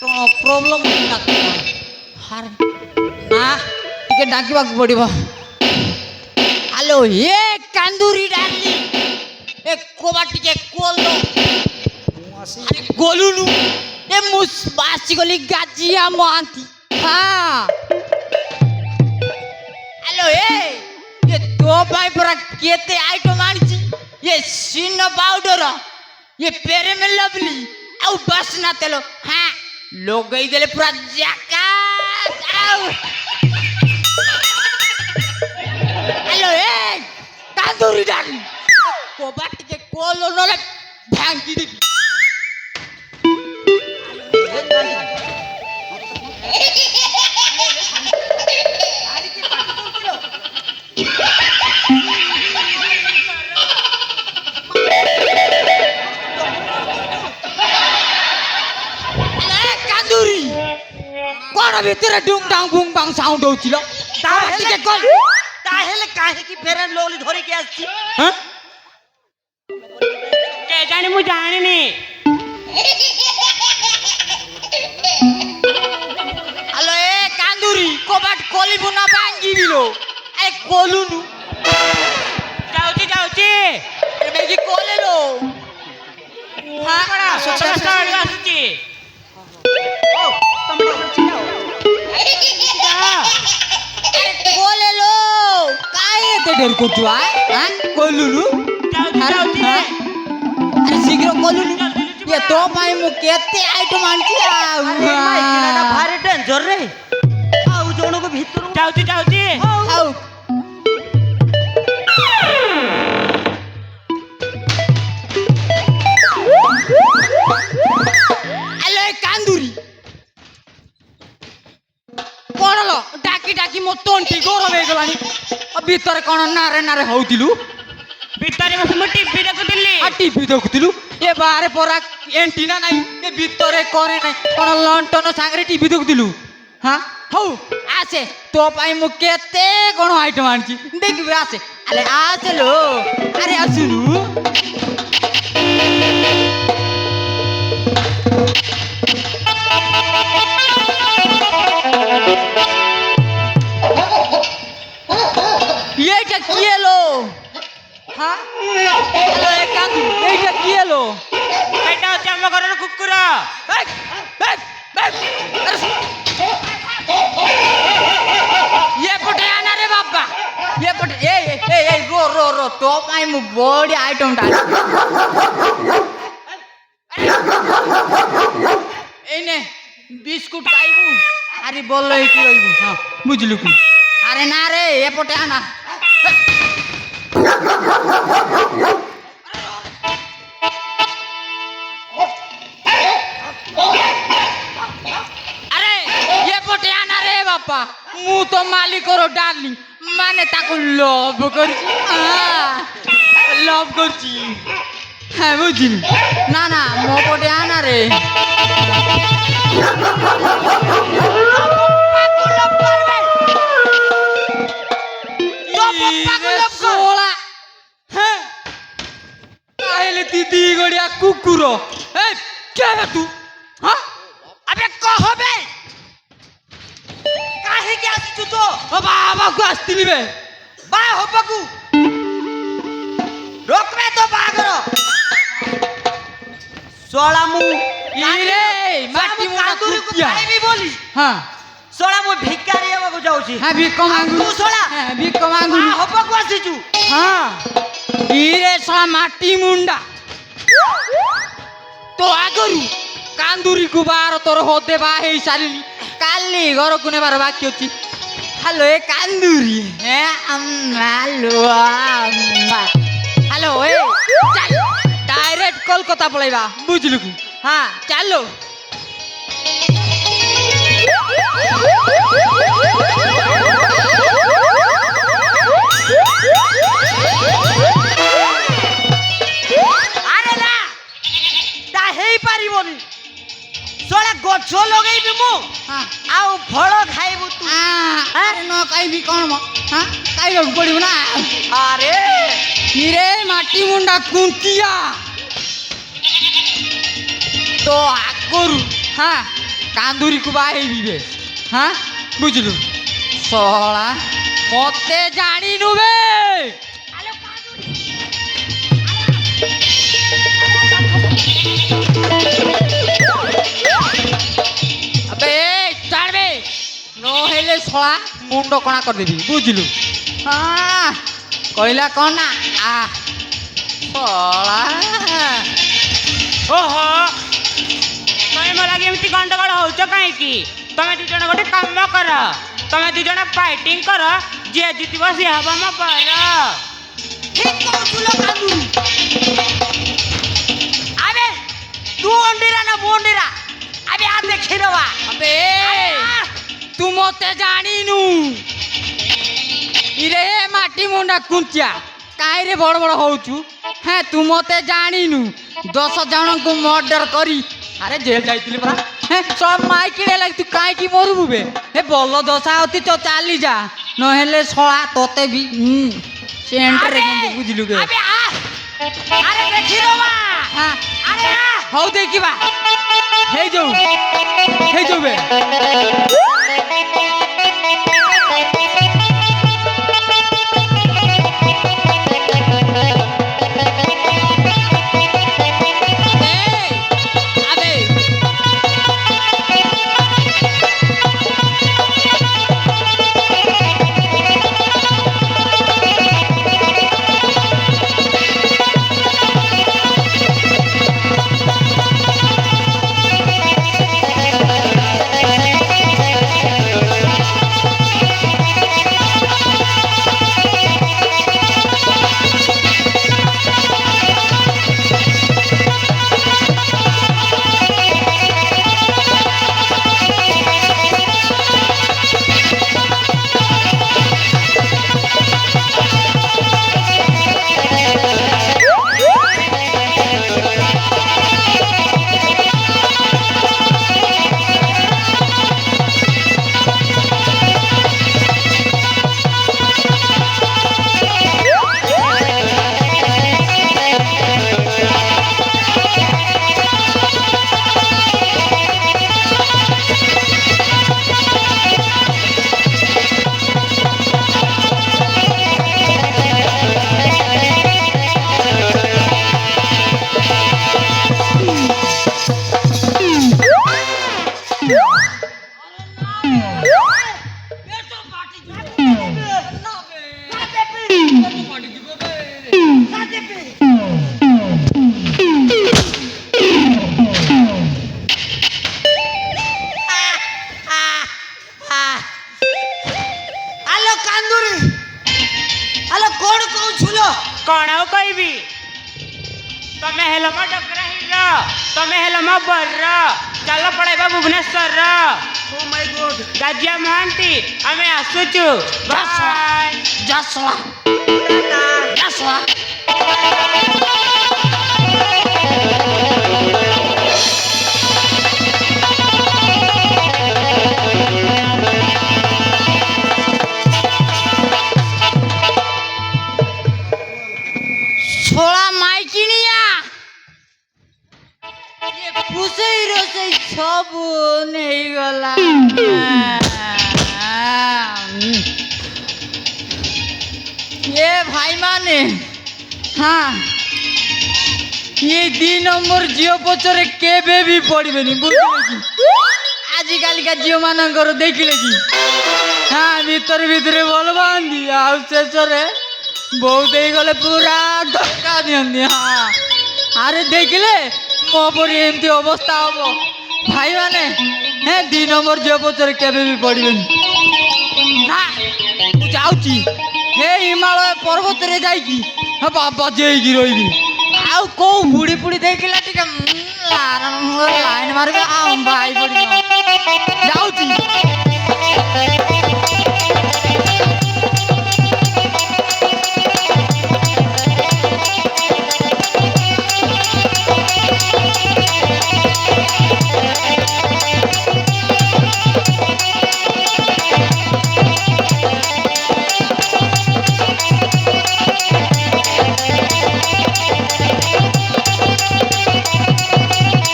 Problem ନା ଟିକେ ଡାକିବାକୁ ପଡ଼ିବ। ହ୍ୟାଲୋ ଏ କାନ୍ଦୁରି ଡାଲି ଏ କୋବା ଟିକେ କୋଲ ଗୋଲୁନୁ ଏ ମୁଁ ଆସିଗଲି ଗାଜିଆ ମହାନ୍ତି। ହଁ ହ୍ୟାଲୋ ଏ ତୋ ପାଇଁ ପରା କେତେ ଆଇଟମ୍ ଆଣିଛି। ଏ ସିନ ପାଉଡର ଏ ପେରେମେ ଲଭଲି ଆଉ ବାସ୍ନା ତେଲ ହଁ ଲଗେଇ ଦେଲେ ପୁରା ଜାକାସ୍। ଆଉ ହ୍ୟାଲୋ ଏ କାନ୍ଦୁରି ଡାଲି କୋବା ଟିକେ କୋଲ ନହେଲେ ଭାଙ୍ଗି ଦେବି। କାନ୍ଦୁରି କଣ ଭିତରେ ଡୁଙ୍ଗ ଡାଙ୍ଗ ବୁଙ୍ଗ ବାଙ୍ଗ ସାଉଣ୍ଡ ହଉଛି ଲୋ? ତାହେଲେ କାହିଁକି ଫେରେନ୍ ଲଭଲି ଧରିକି ଆସିଛି? କେଜାଣି ମୁଁ ଜାଣିନି। ହ୍ୟାଲୋ ଏ କାନ୍ଦୁରି କବାଟ ଖୋଲିବୁ ନା ଭାଙ୍ଗିବି ଲୋ? ଆରେ ଖୋଲୁନୁ। ଯାଉଛି ଯାଉଛି। ଆରେ ବେଗି ଖୋଲେ ଲୋ। ଆସୁଛି। ଖୋଲେ ଲୋ। କାଇଁ ଏତେ ଡେରି କରୁଛୁ? ଖୋଲୁନୁ। ଯାଉଛି। ଆରେ ଶୀଘ୍ର ଖୋଲୁନୁ। ଏ ତୋ ପାଇଁ ମୁଁ କେତେ ଆଇଟମ୍ ଆଣିଛି। ଭାରି ଡେଞ୍ଜର ରେ। ଆଉ ଜଣକୁ ଭିତରୁ ଯାଉଛି। ଆଉ ଆଲୋ ଏ କାନ୍ଦୁରି କଣ ଲୋ? ଡାକି ଡାକି ମୋ ତଣ୍ଟି ଗରମ ହେଇଗଲାଣି। ଭିତରେ କଣ ନାରେ ନାରେ ହଉଥିଲୁ? ଭିତରେ ବସି ମୁଁ ଟିଭି ଦେଖୁଥିଲି। ଟିଭି ଦେଖୁଥିଲୁ? ଏ ବାହାରେ ପରା ଏଣ୍ଟିନା ନାହିଁ। ଏ ଭିତରେ କରେ ନାହିଁ କଣ ଲଣ୍ଠନ ସାଙ୍ଗରେ ଟିଭି ଦେଖୁଥିଲୁ? ହଁ ହଉ ଆସେ ତୋ ପାଇଁ ମୁଁ କେତେ କଣ ଆଇଟମ୍ ଆଣିଛି ଦେଖିବୁ। ଆସେ ଆରେ ଆସେ ଲୋ। ଆରେ ଆସୁନୁ। এইটা কি এলো? হ্যাঁ হ্যালো এ কান্দু এইটা কি এলো? এটা হচ্ছে ଆମ ଘରର କୁକୁର। ଏପଟେ ଆନା ରେ ବାବା ଏପଟେ ଏଇ ରୋ ତୋ ପାଇଁ ମୁଁ ବଢିଆ ଆଇଟମଟା ଏଇନେ ବିସ୍କୁଟ ଖାଇବୁ। ଆରେ ଭଲ ହେଇକି ରହିବୁ। ହଁ ବୁଝିଲୁ କି? ଆରେ ନା ରେ ଏପଟେ ଆନା। ଆରେ ଏପଟେ ଆନା ରେ ବାପା। ମୁଁ ତ ମାଲିକର ଡାର୍ଲିଂ ମାନେ ତାକୁ ଲଭ୍ କରିଛି। ଲଭ୍ କରିଛି। হ্যাঁ বুঝিনি। না না ମୋ ପଟେ ଆନା ରେ। তাহলে দিদি গড়িয়া কুকুর। এই কে বে তু? হ্যাঁ আবে কহবে କାହିଁକି ଆସିଛୁ ତ? ବାବାକୁ ଆସିଥିଲି ବେ। ବାହା ହବାକୁ ରୋକବେ ତ ବାହାଘର। ଶଳା ମୁଁ ଇରେ ମାଟି ମୁଣ୍ଡା କାନ୍ଦୁରିକୁ କୁତିଆ। ଖାଇବି ବୋଲି ହଁ ଶଳା ମୁଁ ଭିକାରୀ ହେବାକୁ ଯାଉଛି। হ্যাঁ ভিক মাঙ্গু। ତୁ ଶଳା হ্যাঁ ভিক মাঙ্গু। ବାହା ହବାକୁ ଆସିଛୁ। হ্যাঁ ইরে শলা মাটি মুন্ডা তো আগরু কান্দুরিକୁ ବାହାର ତୋର ହଦେ ବାହା ହେଇ ସାରିଲି। କାଲି ଘରକୁ ନେବାର ବାକି ଅଛି। ହ୍ୟାଲୋ ଏ କାନ୍ଦୁରି ହ୍ୟାଲୋ ଏ ଡାଇରେକ୍ଟ କୋଲକାତା ପଳେଇବା ବୁଝିଲୁ କି? ହଁ ଚାଲ। ଆରେ ନା ତା ହେଇପାରିବନି। ଶଳା ଗଛ ଲଗେଇବି ମୁଁ ଆଉ ଫଳ ଖାଇବୁ ତୁ। ଆରେ ନ ଖାଇବି କଣ ମ? ଖାଇବାକୁ ପଡ଼ିବ ନା। ଆରେ ଇରେ ମାଟି ମୁଣ୍ଡା କୁନ୍ତିଆ। তো আগরু କାନ୍ଦୁରିକୁ ବାହା ହେଇବି ହଁ ବୁଝିଲୁ ଶଳା ମତେ ଜାଣିନୁ ବେ আবে ছাড়বে নহলে শলা মুন্ড কণা କରିଦେବି ବୁଝିଲୁ ହଁ କହିଲା କ'ଣ ନା ଆ ଶଳା ଓହୋ ତମେ ମୋ ଲାଗି ଏମିତି ଗଣ୍ଡଗୋଳ ହଉଛ କାହିଁକି ତମେ ଦି ଜଣ ଗୋଟେ କାମ କର ତମେ ଦି ଜଣ ଫାଇଟିଂ କର ଯିଏ ଜିତିବ ସିଏ ହବ ମୋ ପର ঠিক কৌছিল কান্দুরি আবে তু অন্ডিরা না মুন্ডিরা আবে আ দেখি দেবা আবে তু মতে জানিনু ইরে মাটি মুন্ডা কুঞ্চিয়া কাইরে বড় বড় হউছু হ্যাঁ তু মতে জানিনু 10 জনଙ୍କୁ মর্ডার করি আরে জেল যাইতিলি পরা হ্যাঁ সব মাইকিরে লাগি তু কাইকি মরবু বে হে বল দশা অতি তো চালি যা নহলে ছড়া তোতে বি সেন্টারে কিন্তু বুঝিলু গে আবে আ আরে দেখি দেবা হ্যাঁ আরে আ হউ দেখিবা হেই যাও বে আলো কান্দুরি আলো কোন কৌছিল କ'ଣ ଆଉ କହିବି ତମେ ହେଲ ମୋ ଡଗରା ହିରୋ ତମେ ହେଲ ମୋ ବର ଚାଲ ପଳେଇବା ଭୁବନେଶ୍ୱର ও মাই গড ଗାଜିଆ ମହାନ୍ତି ଆମେ ଆସୁଛୁ ବାଏ যা শলা যা শলা ছোড়া মাইকিনিয়া পুষেই রসেই সব নেই গলা এ ভাই মানে হ্যাঁ ये 2 নম্বর জিও পচরে কেবে भी পড়বেনি বুঝলে কি আজকালকা জিও মানଙ୍କର ଦେଖିଲେ কি হ্যাঁ ভিতরে বলবান্দি ଆଉ ଶେଷରେ ବହୁତ ହେଇଗଲେ ପୁରା ଧକ୍କା ଦିଅନ୍ତି ହଁ ଆରେ ଦେଖିଲେ ମୋ ପରି ଏମିତି ଅବସ୍ଥା ହବ ଭାଇମାନେ হ্যাঁ 2 নম্বর জিও পচরে କେବେ ବି ପଡ଼ିବେନି ନା ମୁଁ ଯାଉଛି ହେ ହିମାଳୟ ପର୍ବତରେ ଯାଇକି ହଁ ବାବା ଯାଇକି ରହିବି ଆଉ କୋଉ ବୁଢ଼ୀ ଦେଖିଲା ଟିକେ ଲାଇନ ମାରିବେ ଆଉ ଭାଇ ପଡ଼ିବି